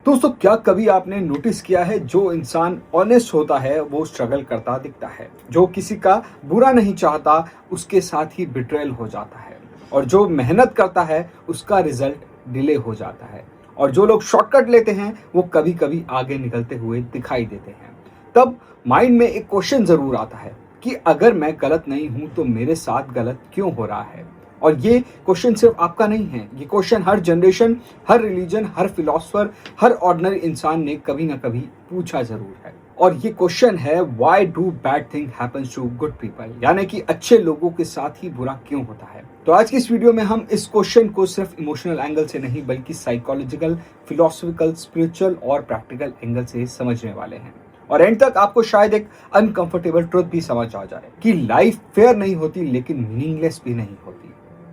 दोस्तों, क्या कभी आपने नोटिस किया है जो इंसान ऑनेस्ट होता है वो स्ट्रगल करता दिखता है। जो किसी का बुरा नहीं चाहता उसके साथ ही बिट्रेयल हो जाता है। और जो मेहनत करता है उसका रिजल्ट डिले हो जाता है। और जो लोग शॉर्टकट लेते हैं वो कभी कभी आगे निकलते हुए दिखाई देते हैं। तब माइंड में एक क्वेश्चन जरूर आता है कि अगर मैं गलत नहीं हूं तो मेरे साथ गलत क्यों हो रहा है। और ये क्वेश्चन सिर्फ आपका नहीं है, ये क्वेश्चन हर जनरेशन, हर रिलीजन, हर फिलोसफर, हर ऑर्डिनरी इंसान ने कभी ना कभी पूछा जरूर है। और ये क्वेश्चन है, why do bad thing happens to good people, यानी कि अच्छे लोगों के साथ ही बुरा क्यों होता है। तो आज की इस वीडियो में हम इस क्वेश्चन को सिर्फ इमोशनल एंगल से नहीं बल्कि साइकोलॉजिकल, फिलोसफिकल, स्पिरिचुअल और प्रैक्टिकल एंगल से समझने वाले हैं। और एंड तक आपको शायद एक अनकंफर्टेबल ट्रुथ भी समझ आ जाए कि लाइफ फेयर नहीं होती लेकिन मीनिंगलेस भी नहीं होती।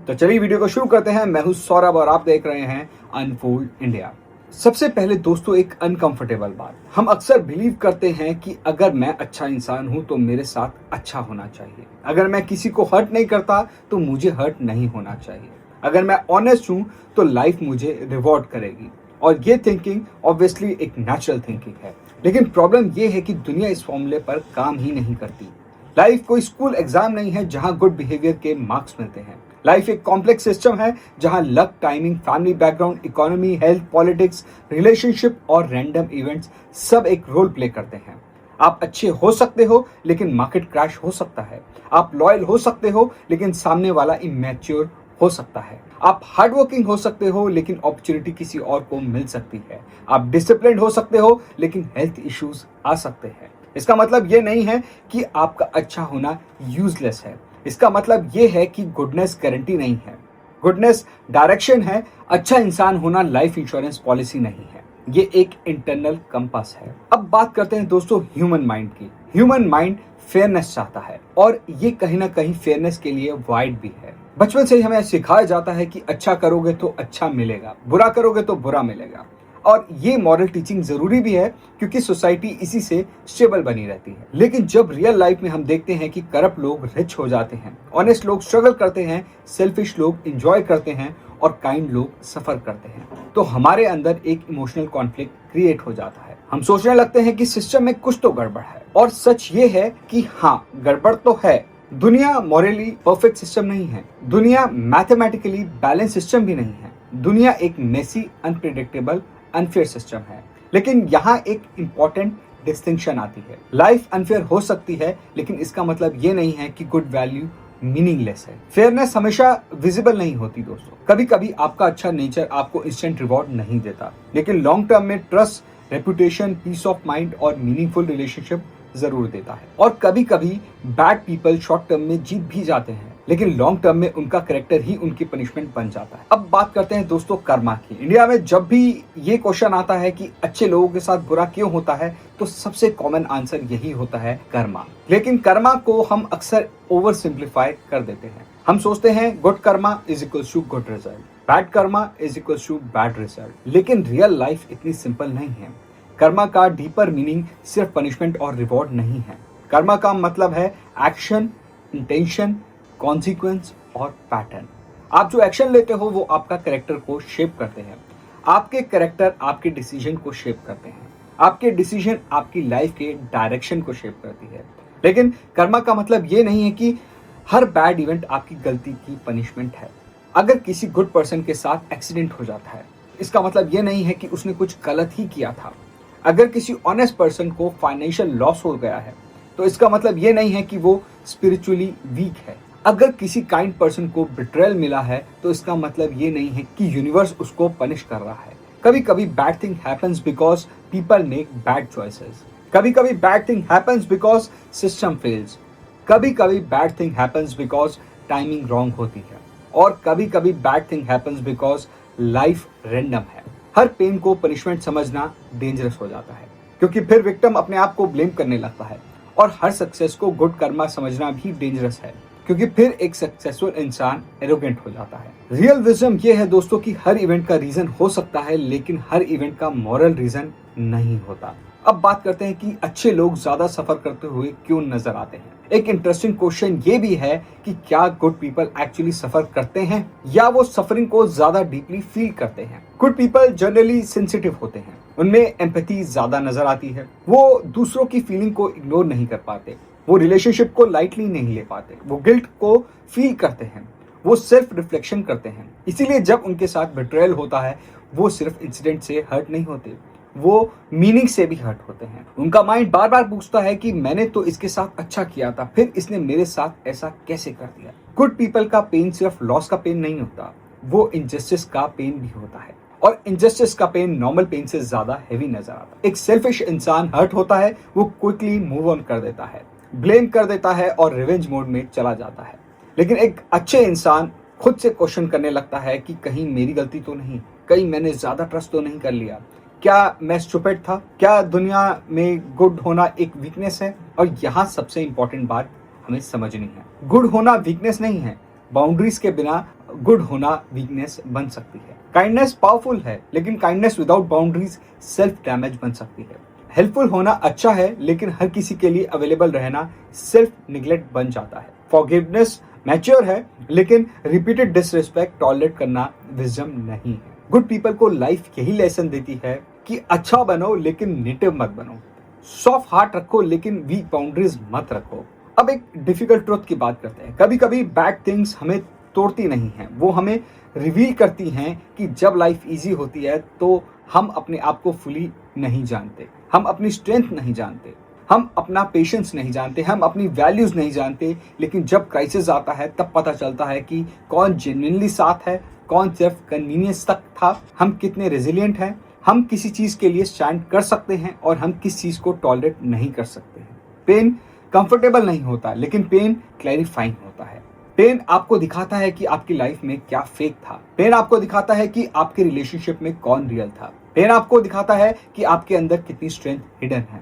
तो चलिए वीडियो को शुरू करते हैं। मैं हूं सौरभ और आप देख रहे हैं अनफोल्ड इंडिया। सबसे पहले दोस्तों, एक अनकंफर्टेबल बात, हम अक्सर बिलीव करते हैं कि अगर मैं अच्छा इंसान हूं तो मेरे साथ अच्छा होना चाहिए। अगर मैं किसी को हर्ट नहीं करता तो मुझे हर्ट नहीं होना चाहिए। अगर मैं ऑनेस्ट हूं तो लाइफ मुझे रिवॉर्ड करेगी। और ये थिंकिंग ऑब्वियसली एक नेचुरल थिंकिंग है, लेकिन प्रॉब्लम ये है कि दुनिया इस फॉर्मूले पर काम ही नहीं करती। लाइफ कोई स्कूल एग्जाम नहीं है जहां गुड बिहेवियर के मार्क्स मिलते हैं। लाइफ एक कॉम्प्लेक्स सिस्टम है जहां luck, timing, family background, economy, health, politics, relationship और रैंडम इवेंट्स सब एक रोल प्ले करते हैं। आप अच्छे हो सकते हो लेकिन मार्केट क्रैश हो सकता है। आप लॉयल हो सकते हो लेकिन सामने वाला इमैच्योर हो सकता है। आप हार्ड वर्किंग हो सकते हो लेकिन अपॉर्चुनिटी किसी और को मिल सकती है। आप डिसिप्लिन्ड हो सकते हो लेकिन हेल्थ इश्यूज आ सकते हैं। इसका मतलब ये नहीं है कि आपका अच्छा होना यूजलेस है। इसका मतलब ये है कि गुडनेस गारंटी नहीं है। गुडनेस डायरेक्शन है। अच्छा इंसान होना लाइफ इंश्योरेंस पॉलिसी नहीं है, ये एक इंटरनल कंपास है। अब बात करते हैं दोस्तों ह्यूमन माइंड की। ह्यूमन माइंड फेयरनेस चाहता है और ये कहीं ना कहीं फेयरनेस के लिए वाइड भी है। बचपन से ही हमें सिखाया जाता है कि अच्छा करोगे तो अच्छा मिलेगा, बुरा करोगे तो बुरा मिलेगा। और ये मॉरल टीचिंग जरूरी भी है क्योंकि सोसाइटी इसी से स्टेबल बनी रहती है। लेकिन जब रियल लाइफ में हम देखते हैं कि करप्ट लोग रिच हो जाते हैं, ऑनेस्ट लोग स्ट्रगल करते हैं, सेल्फिश लोग एंजॉय करते हैं और काइंड लोग सफर करते हैं, तो हमारे अंदर एक इमोशनल कॉन्फ्लिक्ट क्रिएट हो जाता है। हम सोचने लगते हैं कि सिस्टम में कुछ तो गड़बड़ है। और सच ये है कि हाँ, गड़बड़ तो है। दुनिया मॉरली परफेक्ट सिस्टम नहीं है। दुनिया मैथमेटिकली बैलेंस सिस्टम भी नहीं है। दुनिया एक मेसी, अनप्रिडिक्टेबल, अनफेयर सिस्टम है। लेकिन यहाँ एक इंपॉर्टेंट डिस्टिंक्शन आती है। लाइफ अनफेयर हो सकती है लेकिन इसका मतलब ये नहीं है कि गुड वैल्यू मीनिंगलेस है। फेयरनेस हमेशा विजिबल नहीं होती दोस्तों। कभी कभी आपका अच्छा नेचर आपको इंस्टेंट रिवॉर्ड नहीं देता, लेकिन लॉन्ग टर्म में trust, reputation, peace of mind और मीनिंगफुल रिलेशनशिप जरूर देता है। और कभी कभी बैड पीपल शॉर्ट टर्म में जीत भी जाते हैं लेकिन लॉन्ग टर्म में उनका कैरेक्टर ही उनकी पनिशमेंट बन जाता है। अब बात करते हैं दोस्तों कर्मा की। इंडिया में जब भी ये क्वेश्चन आता है कि अच्छे लोगों के साथ बुरा क्यों होता है तो सबसे कॉमन आंसर यही होता है, कर्मा। लेकिन कर्मा को हम अक्सर ओवर सिंप्लीफाई कर देते हैं। हम सोचते हैं good karma is equals to good result, bad karma is equals to bad result. लेकिन रियल लाइफ इतनी सिंपल नहीं है। कर्मा का डीपर मीनिंग सिर्फ पनिशमेंट और रिवॉर्ड नहीं है। कर्मा का मतलब है एक्शन, इंटेंशन, कॉन्सिक्वेंस और पैटर्न। आप जो एक्शन लेते हो वो आपका कैरेक्टर को शेप करते हैं। आपके कैरेक्टर आपके डिसीजन को शेप करते हैं। आपके डिसीजन आपकी लाइफ के डायरेक्शन को शेप करती है। लेकिन कर्मा का मतलब ये नहीं है कि हर बैड इवेंट आपकी गलती की पनिशमेंट है। अगर किसी गुड पर्सन के साथ एक्सीडेंट हो जाता है, इसका मतलब ये नहीं है कि उसने कुछ गलत ही किया था। अगर किसी ऑनेस्ट पर्सन को फाइनेंशियल लॉस हो गया है तो इसका मतलब ये नहीं है कि वो स्पिरिचुअली वीक है। अगर किसी काइंड पर्सन को बिट्रेयल मिला है तो इसका मतलब ये नहीं है कि यूनिवर्स उसको पनिश कर रहा है। कभी कभी bad thing happens because people make bad choices. कभी कभी bad thing happens because system fails. कभी कभी bad thing happens because timing wrong होती है। और कभी कभी bad thing happens because life random है। हर पेन को पनिशमेंट समझना डेंजरस हो जाता है क्योंकि फिर विक्टिम अपने आप को ब्लेम करने लगता है। और हर सक्सेस को गुड कर्मा समझना भी डेंजरस है क्योंकि फिर एक सक्सेसफुल इंसान एरोगेंट हो जाता है। रियल विजडम ये है दोस्तों कि हर इवेंट का रीजन हो सकता है लेकिन हर इवेंट का मॉरल रीजन नहीं होता। अब बात करते हैं कि अच्छे लोग ज्यादा सफर करते हुए क्यों नजर आते हैं। एक इंटरेस्टिंग क्वेश्चन ये भी है कि क्या गुड पीपल एक्चुअली सफर करते हैं या वो सफरिंग को ज्यादा डीपली फील करते हैं। गुड पीपल जनरली सेंसिटिव होते हैं, उनमें एम्पैथी ज्यादा नजर आती है। वो दूसरों की फीलिंग को इग्नोर नहीं कर पाते, वो रिलेशनशिप को लाइटली नहीं ले पाते, वो गिल्ट को फील करते हैं, वो सेल्फ रिफ्लेक्शन करते हैं। इसीलिए जब उनके साथ बिट्रेयल होता है, वो सिर्फ इंसिडेंट से हर्ट नहीं होते, वो मीनिंग से भी हर्ट होते हैं। उनका माइंड बार बार पूछता है कि मैंने तो इसके साथ अच्छा किया था, फिर इसने मेरे साथ ऐसा कैसे कर दिया। गुड पीपल का पेन सिर्फ लॉस का पेन नहीं होता, वो इनजस्टिस का पेन भी होता है, और इनजस्टिस का पेन नॉर्मल पेन से ज्यादा हैवी नजर आता है। एक सेल्फिश इंसान हर्ट होता है, वो क्विकली मूव ऑन कर देता है, ब्लेम कर देता है और रिवेंज मोड में चला जाता है। लेकिन एक अच्छे इंसान खुद से क्वेश्चन करने लगता है कि कहीं मेरी गलती तो नहीं, कहीं मैंने ज्यादा ट्रस्ट तो नहीं कर लिया, क्या मैं स्टूपिड था, क्या दुनिया में गुड होना एक वीकनेस है। और यहाँ सबसे इंपॉर्टेंट बात हमें समझनी है, गुड होना वीकनेस नहीं है, बाउंड्रीज के बिना गुड होना वीकनेस बन सकती है। काइंडनेस पावरफुल है, लेकिन kindness without boundaries self damage बन सकती है। हेल्पफुल होना अच्छा है, लेकिन हर किसी के लिए अवेलेबल रहना सेल्फ निग्लेक्ट बन जाता है। फॉरगिवनेस मैच्योर है, लेकिन रिपीटेड डिसरिस्पेक्ट टॉलरेट करना विजडम नहीं है। गुड पीपल को लाइफ यही लेसन देती है कि अच्छा बनो लेकिन नेटिव मत बनो, सॉफ्ट हार्ट रखो लेकिन वीक बाउंड्रीज मत रखो। अब एक डिफिकल्ट ट्रुथ की बात करते हैं। कभी कभी बैड थिंग्स हमें तोड़ती नहीं हैं, वो हमें रिवील करती हैं कि जब लाइफ इजी होती है तो हम अपने आप को फुली नहीं जानते, हम अपनी स्ट्रेंथ नहीं जानते, हम अपना पेशेंस नहीं जानते, हम अपनी वैल्यूज नहीं जानते। लेकिन जब क्राइसिस आता है तब पता चलता है कि कौन जेन्युइनली साथ है, कौन सिर्फ कन्वीनियंस तक था, हम कितने रेजिलिएंट हैं, हम किसी चीज के लिए स्टैंड कर सकते हैं और हम किस चीज को टॉलरेट नहीं कर सकते हैं। पेन कंफर्टेबल नहीं होता, लेकिन पेन क्लैरिफाइंग होता है। पेन आपको दिखाता है कि आपकी लाइफ में क्या फेक था, पेन आपको दिखाता है कि आपके रिलेशनशिप में कौन रियल था, पेन आपको दिखाता है कि आपके अंदर कितनी स्ट्रेंथ हिडन है।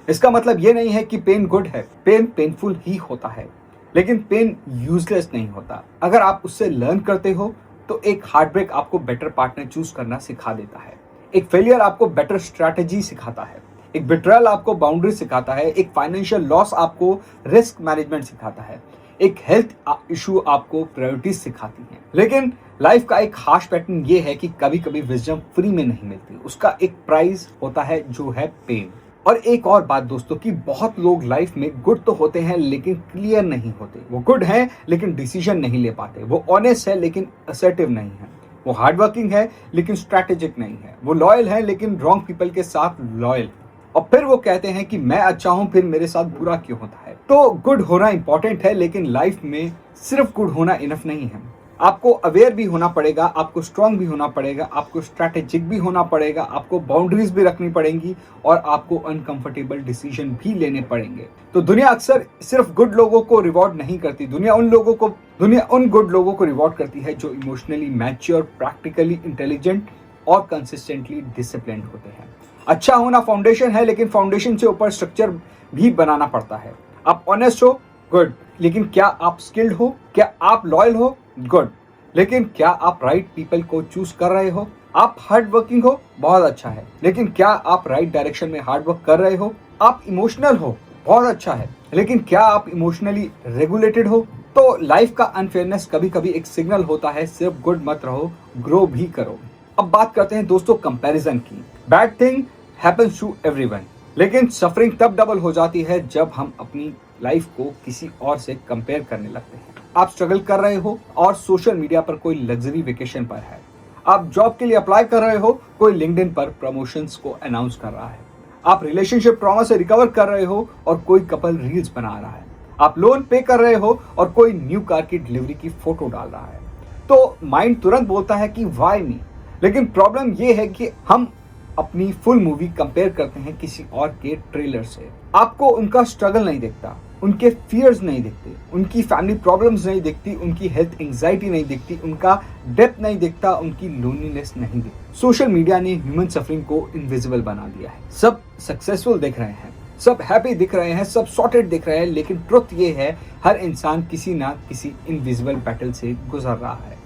इसका मतलब ये नहीं है कि पेन गुड है, पेन पेनफुल ही होता है, लेकिन पेन यूजलेस नहीं होता। अगर आप उससे लर्न करते हो तो एक हार्ट ब्रेक आपको बेटर पार्टनर चूज करना सिखा देता है, एक फेलियर आपको बेटर स्ट्रैटेजी सिखाता है, एक बिट्रेयल आपको बाउंड्री सिखाता है, एक फाइनेंशियल लॉस आपको रिस्क मैनेजमेंट सिखाता है, एक हेल्थ इशू आपको प्रायोरिटीज सिखाती है। लेकिन लाइफ का एक हार्श पैटर्न ये है कि कभी कभी विजडम फ्री में नहीं मिलती, उसका एक प्राइस होता है जो है पेन। और एक और बात दोस्तों कि बहुत लोग लाइफ में गुड तो होते हैं लेकिन क्लियर नहीं होते। वो गुड हैं लेकिन डिसीजन नहीं ले पाते, वो ऑनेस्ट है लेकिन असर्टिव नहीं है, वो हार्ड वर्किंग है लेकिन स्ट्रैटेजिक नहीं है, वो लॉयल है लेकिन रॉन्ग पीपल के साथ लॉयल। और फिर वो कहते हैं कि मैं अच्छा हूं फिर मेरे साथ बुरा क्यों होता है। तो गुड होना इंपॉर्टेंट है, लेकिन लाइफ में सिर्फ गुड होना इनफ नहीं है। आपको अवेयर भी होना पड़ेगा, आपको स्ट्रांग भी होना पड़ेगा, आपको स्ट्रैटेजिक भी होना पड़ेगा, आपको बाउंड्रीज भी रखनी पड़ेंगी और आपको अनकंफर्टेबल डिसीजन भी लेने पड़ेंगे। तो दुनिया अक्सर सिर्फ गुड लोगों को रिवॉर्ड नहीं करती, दुनिया उन गुड लोगों को रिवॉर्ड करती है जो इमोशनली मैच्योर, प्रैक्टिकली इंटेलिजेंट और कंसिस्टेंटली डिसिप्लिन्ड होते हैं। अच्छा होना फाउंडेशन है, लेकिन फाउंडेशन से ऊपर स्ट्रक्चर भी बनाना पड़ता है। आप ऑनेस्ट हो, गुड, लेकिन क्या आप स्किल्ड हो, क्या आप लॉयल हो, गुड, लेकिन क्या आप राइट पीपल को चूज कर रहे हो। आप हार्ड वर्किंग हो, बहुत अच्छा है, लेकिन क्या आप राइट डायरेक्शन में हार्ड वर्क कर रहे हो। आप इमोशनल हो, बहुत अच्छा है, लेकिन क्या आप इमोशनली रेगुलेटेड हो। तो लाइफ का अनफेयरनेस कभी कभी एक सिग्नल होता है, सिर्फ गुड मत रहो, ग्रो भी करो। अब बात करते हैं दोस्तों कंपैरिजन की। Bad thing happens to everyone, लेकिन सफरिंग तब डबल हो जाती है जब हम अपनी लाइफ को किसी और से कंपेयर करने लगते हैं। आप स्ट्रगल कर रहे हो और सोशल मीडिया पर कोई लग्जरी वेकेशन पर है। आप जॉब के लिए अप्लाई कर रहे हो, कोई लिंक्डइन पर प्रमोशंस को अनाउंस कर रहा है। आप रिलेशनशिप ट्रॉमा से रिकवर कर रहे हो और कोई कपल रील्स बना रहा है। आप लोन पे कर रहे हो और कोई न्यू कार की डिलीवरी की फोटो डाल रहा है। तो माइंड तुरंत बोलता है कि व्हाई मी। लेकिन प्रॉब्लम ये है कि हम अपनी फुल मूवी कंपेयर करते हैं किसी और के ट्रेलर से। आपको उनका स्ट्रगल नहीं दिखता, उनके फियर्स नहीं दिखते, उनकी फैमिली प्रॉब्लम्स नहीं दिखती, उनकी हेल्थ एंजाइटी नहीं दिखती, उनका डेप्थ नहीं दिखता, उनकी लोनलीनेस नहीं दिखती। सोशल मीडिया ने ह्यूमन सफरिंग को इनविजिबल बना दिया है। सब सक्सेसफुल दिख रहे हैं, सब हैप्पी दिख रहे हैं, सब सॉर्टेड दिख रहे हैं, लेकिन ट्रुथ ये है हर इंसान किसी ना किसी इनविजिबल बैटल से गुजर रहा है।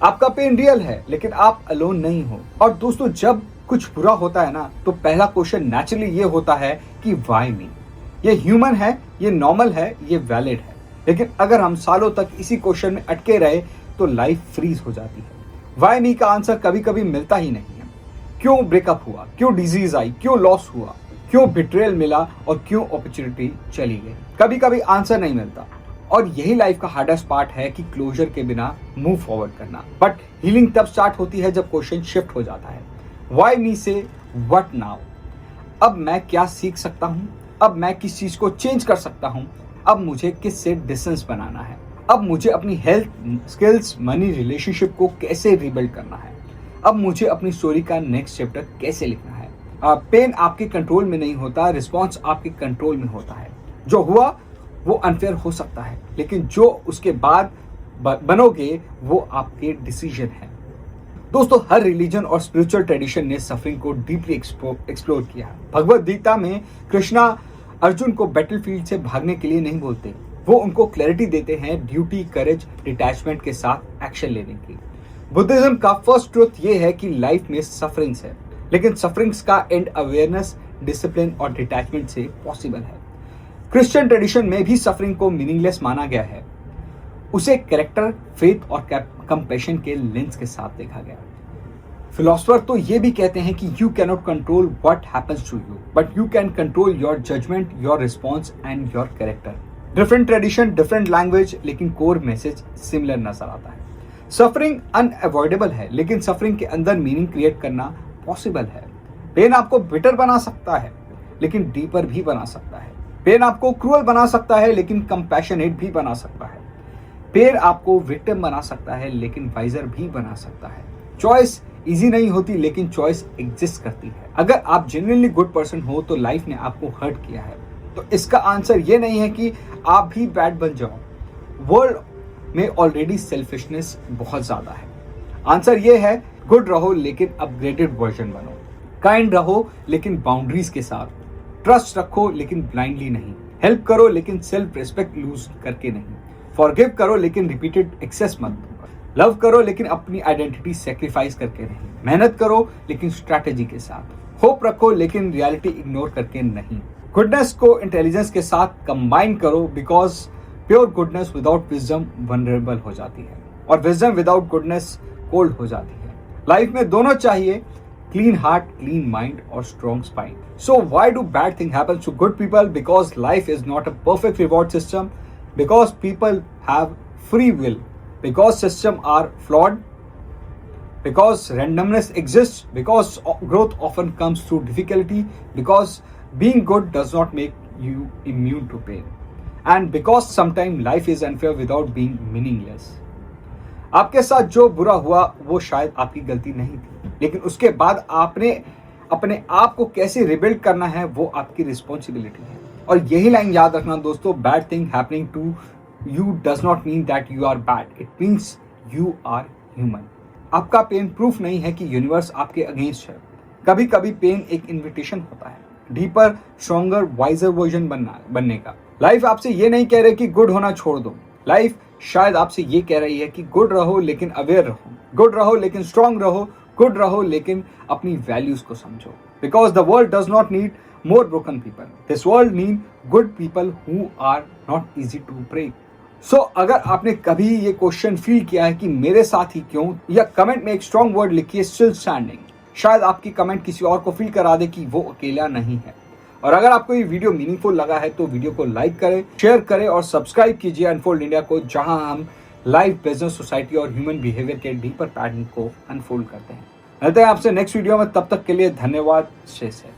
आपका पेन रियल है, लेकिन आप अलोन नहीं हो। और दोस्तों, जब कुछ बुरा होता है ना, तो पहला क्वेश्चन नेचुरली ये होता है कि व्हाई मी। ये ह्यूमन है, ये नॉर्मल है, ये वैलिड है। लेकिन अगर हम सालों तक इसी क्वेश्चन में अटके रहे तो लाइफ फ्रीज हो जाती है। व्हाई मी का आंसर कभी कभी मिलता ही नहीं है। क्यों ब्रेकअप हुआ, क्यों डिजीज आई, क्यों लॉस हुआ, क्यों बिट्रेयल मिला और क्यों अपॉर्चुनिटी चली गई। कभी कभी आंसर नहीं मिलता और यही लाइफ का हार्डेस्ट पार्ट है कि क्लोजर के बिना मूव फॉरवर्ड करना। बट हीलिंग तब स्टार्ट होती है जब क्वेश्चन शिफ्ट हो जाता है। व्हाई मी से व्हाट नाउ? अब मैं क्या सीख सकता हूँ? अब मैं किस चीज को चेंज कर सकता हूँ? अब मुझे किस से डिस्टेंस बनाना है? अब मुझे अपनी हेल्थ, स्किल्स, मनी, रिलेशनशिप को कैसे रिबिल्ड करना है? अब मुझे अपनी स्टोरी का नेक्स्ट चैप्टर कैसे लिखना है? पेन आपके कंट्रोल में नहीं होता, रिस्पॉन्स आपके कंट्रोल में होता है। जो हुआ वो अनफेयर हो सकता है, लेकिन जो उसके बाद बनोगे वो आपके डिसीजन है। दोस्तों, हर रिलीजन और स्पिरिचुअल ट्रेडिशन ने सफरिंग को डीपली एक्सप्लोर किया है। भगवद गीता में कृष्णा अर्जुन को बैटलफील्ड से भागने के लिए नहीं बोलते, वो उनको क्लैरिटी देते हैं ड्यूटी, करेज, डिटैचमेंट के साथ एक्शन लेने की। बुद्धिज्म का फर्स्ट ट्रुथ ये है कि लाइफ में सफरिंग्स है, लेकिन सफरिंग्स का एंड अवेयरनेस, डिसिप्लिन और डिटैचमेंट से पॉसिबल है। क्रिश्चियन ट्रेडिशन में भी सफरिंग को मीनिंगलेस माना गया है, उसे कैरेक्टर, फेथ और कंपैशन के लेंस के साथ देखा गया। फिलोसफर तो ये भी कहते हैं कि you cannot control what happens to you, but you can control your judgement, your response and your character. Different tradition, different language, लेकिन कोर मैसेज सिमिलर नजर आता है। सफरिंग अनअवॉइडेबल है, लेकिन सफरिंग के अंदर मीनिंग क्रिएट करना पॉसिबल है। पेन आपको बिटर बना सकता है, लेकिन डीपर भी बना सकता है। पेन आपको क्रूअल बना सकता है, लेकिन कंपैशनेट भी बना सकता है। पेन आपको विक्टिम बना सकता है, लेकिन वाइजर भी बना सकता है। चॉइस इजी नहीं होती, लेकिन चॉइस एग्जिस्ट करती है। अगर आप जेन्युइनली गुड पर्सन हो तो लाइफ ने आपको हर्ट किया है, तो इसका आंसर ये नहीं है कि आप भी बैड बन जाओ। वर्ल्ड में ऑलरेडी सेल्फिशनेस बहुत ज्यादा है। आंसर ये है, गुड रहो लेकिन अपग्रेडेड वर्जन बनो। काइंड रहो लेकिन बाउंड्रीज के साथ। ट्रस्ट रखो लेकिन ब्लाइंडली नहीं। हेल्प करो लेकिन सेल्फ रिस्पेक्ट लूज करके नहीं। फॉरगिव करो लेकिन रिपीटेड एक्सेस मत दो। लव करो लेकिन अपनी आइडेंटिटी सेक्रीफाइस करके नहीं। मेहनत करो लेकिन स्ट्रैटेजी के साथ। होप रखो लेकिन रियलिटी इग्नोर करके नहीं। गुडनेस को इंटेलिजेंस के साथ कंबाइन करो, because pure goodness without wisdom vulnerable हो जाती है और विजडम विदाउट गुडनेस कोल्ड हो जाती है। लाइफ में दोनों चाहिए, clean heart, clean mind or strong spine. So why do bad things happen to good people? Because life is not a perfect reward system, because people have free will, because systems are flawed, because randomness exists, because growth often comes through difficulty, because being good does not make you immune to pain, and because sometimes life is unfair without being meaningless. आपके साथ जो बुरा हुआ वो शायद आपकी गलती नहीं थी, लेकिन उसके बाद आपने अपने आप को कैसे रिबिल्ड करना है वो आपकी रिस्पॉन्सिबिलिटी है। और यही लाइन याद रखना दोस्तों, bad thing happening to you does not mean that you are bad, it means you are human. आपका पेन प्रूफ नहीं है कि यूनिवर्स आपके अगेंस्ट है। कभी कभी पेन एक इन्विटेशन होता है डीपर, स्ट्रॉन्गर, वाइजर वर्जन बनने का। लाइफ आपसे ये नहीं कह रही कि गुड होना छोड़ दो। लाइफ शायद आपसे ये कह रही है कि गुड रहो लेकिन अवेयर रहो, गुड रहो लेकिन स्ट्रांग रहो, गुड रहो लेकिन अपनी वैल्यूज को समझो। Because the world does not need more broken people, this world need good people who are not easy to break. So अगर आपने कभी ये क्वेश्चन फील किया है कि मेरे साथ ही क्यों, या कमेंट में एक स्ट्रॉन्ग वर्ड लिखिए, स्टिल स्टैंडिंग। शायद आपकी कमेंट किसी और को फील करा दे कि वो अकेला नहीं है। और अगर आपको ये वीडियो मीनिंगफुल लगा है तो वीडियो को लाइक करें, शेयर करें और सब्सक्राइब कीजिए अनफोल्ड इंडिया को, जहां हम लाइफ, बिजनेस, सोसाइटी और ह्यूमन बिहेवियर के डीपर पैटर्न को अनफोल्ड करते हैं। मिलते हैं आपसे नेक्स्ट वीडियो में, तब तक के लिए धन्यवाद। शेष है।